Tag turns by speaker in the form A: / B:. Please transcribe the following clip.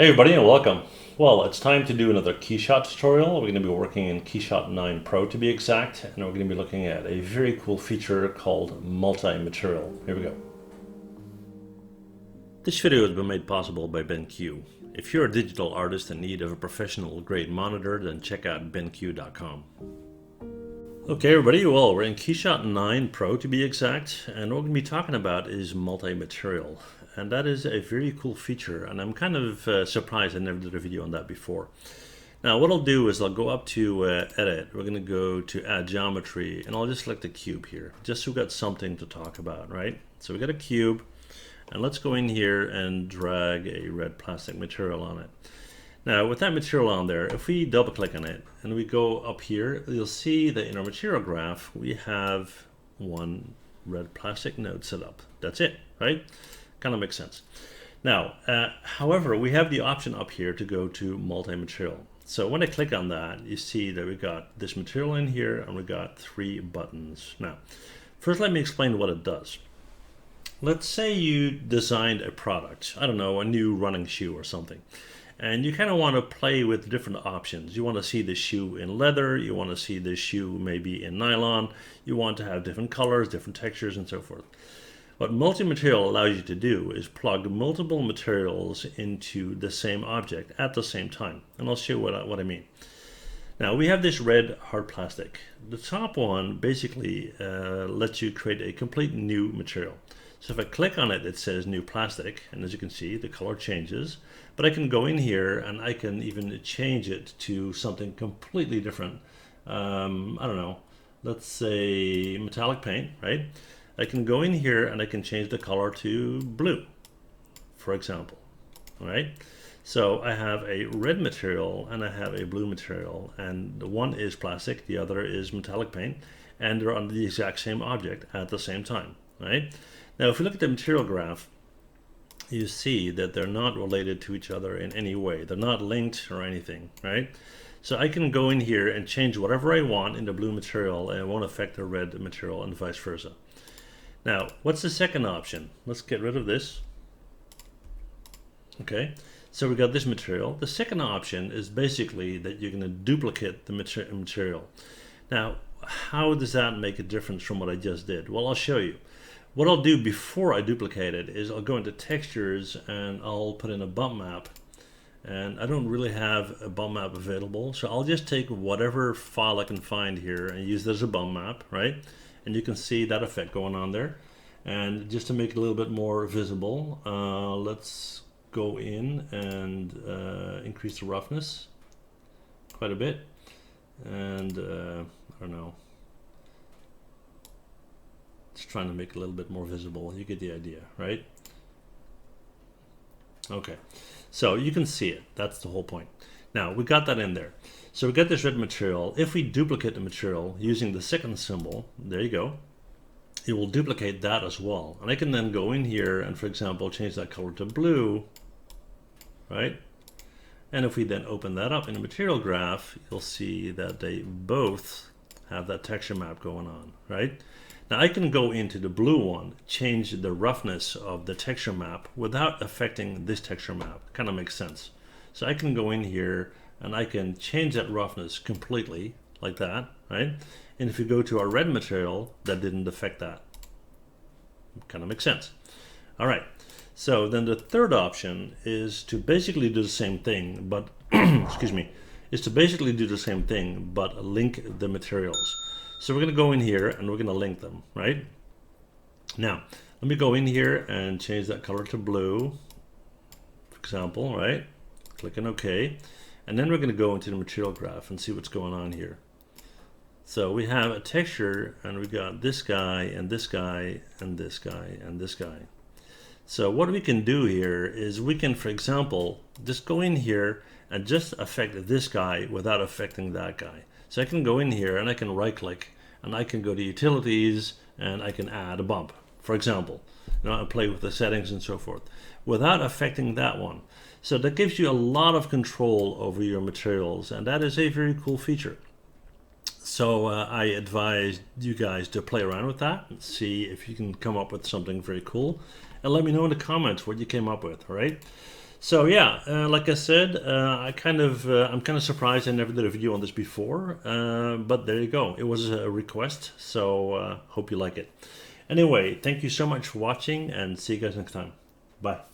A: Hey everybody and welcome. Well, it's time to do another Keyshot tutorial. We're going to be working in Keyshot 9 Pro to be exact, and we're going to be looking at a very cool feature called multi-material. Here we go. This video has been made possible by BenQ. If you're a digital artist in need of a professional grade monitor, then check out benq.com. Okay everybody, well we're in Keyshot 9 Pro to be exact, and what we're going to be talking about is multi-material. And that is a very cool feature, and I'm kind of surprised I never did a video on that before. Now what I'll do is I'll go up to Edit, we're going to go to Add Geometry, and I'll just select the cube here, just so we've got something to talk about, right? So we got a cube, and let's go in here and drag a red plastic material on it. Now with that material on there, if we double click on it, and we go up here, you'll see that in our material graph, we have one red plastic node set up. That's it, right? Kind of makes sense. Now, however, we have the option up here to go to multi-material. So when I click on that, you see that we got this material in here and we got 3 buttons. Now, first let me explain what it does. Let's say you designed a product, I don't know, a new running shoe or something. And you kind of want to play with different options. You want to see the shoe in leather, you want to see the shoe maybe in nylon, you want to have different colors, different textures, and so forth. What multi-material allows you to do is plug multiple materials into the same object at the same time. And I'll show you what I mean. Now we have this red hard plastic. The top one basically lets you create a complete new material. So if I click on it, it says new plastic, and as you can see the color changes, but I can go in here and I can even change it to something completely different. I don't know, let's say metallic paint, right? I can go in here and I can change the color to blue, for example. All right. So I have a red material and I have a blue material, and the one is plastic, the other is metallic paint, and they're on the exact same object at the same time. Right. Now, if you look at the material graph, you see that they're not related to each other in any way. They're not linked or anything. Right. So I can go in here and change whatever I want in the blue material, and it won't affect the red material and vice versa. Now, what's the second option? Let's get rid of this. Okay, so we got this material. The second option is basically that you're going to duplicate the material. Now, how does that make a difference from what I just did? Well, I'll show you. What I'll do before I duplicate it is I'll go into textures and I'll put in a bump map. And I don't really have a bump map available, so I'll just take whatever file I can find here and use this as a bump map, right? And you can see that effect going on there. And just to make it a little bit more visible, let's go in and increase the roughness quite a bit. And I don't know, just trying to make it a little bit more visible. You get the idea, right? Okay, so you can see it. That's the whole point. Now we got that in there. So we got this red material. If we duplicate the material using the second symbol, there you go, it will duplicate that as well. And I can then go in here and, for example, change that color to blue, right? And if we then open that up in the material graph, you'll see that they both have that texture map going on, right? Now I can go into the blue one, change the roughness of the texture map without affecting this texture map. Kind of makes sense. So I can go in here and I can change that roughness completely like that, right? And if you go to our red material, that didn't affect that. Kind of makes sense. All right. So then the third option is to basically do the same thing, but excuse me, is to basically do the same thing, but link the materials. So we're going to go in here and we're going to link them, right? Now, let me go in here and change that color to blue, for example, right? Click on OK. And then we're going to go into the material graph and see what's going on here. So we have a texture, and we got this guy and this guy and this guy and this guy. So what we can do here is we can, for example, just go in here and just affect this guy without affecting that guy. So I can go in here and I can right click and I can go to utilities and I can add a bump, for example, and play with the settings and so forth without affecting that one. So that gives you a lot of control over your materials, and that is a very cool feature. So I advise you guys to play around with that and see if you can come up with something very cool, and let me know in the comments what you came up with. All right. So yeah, like I said, I'm kind of surprised I never did a video on this before, but there you go. It was a request, so hope you like it. Anyway, thank you so much for watching, and see you guys next time. Bye.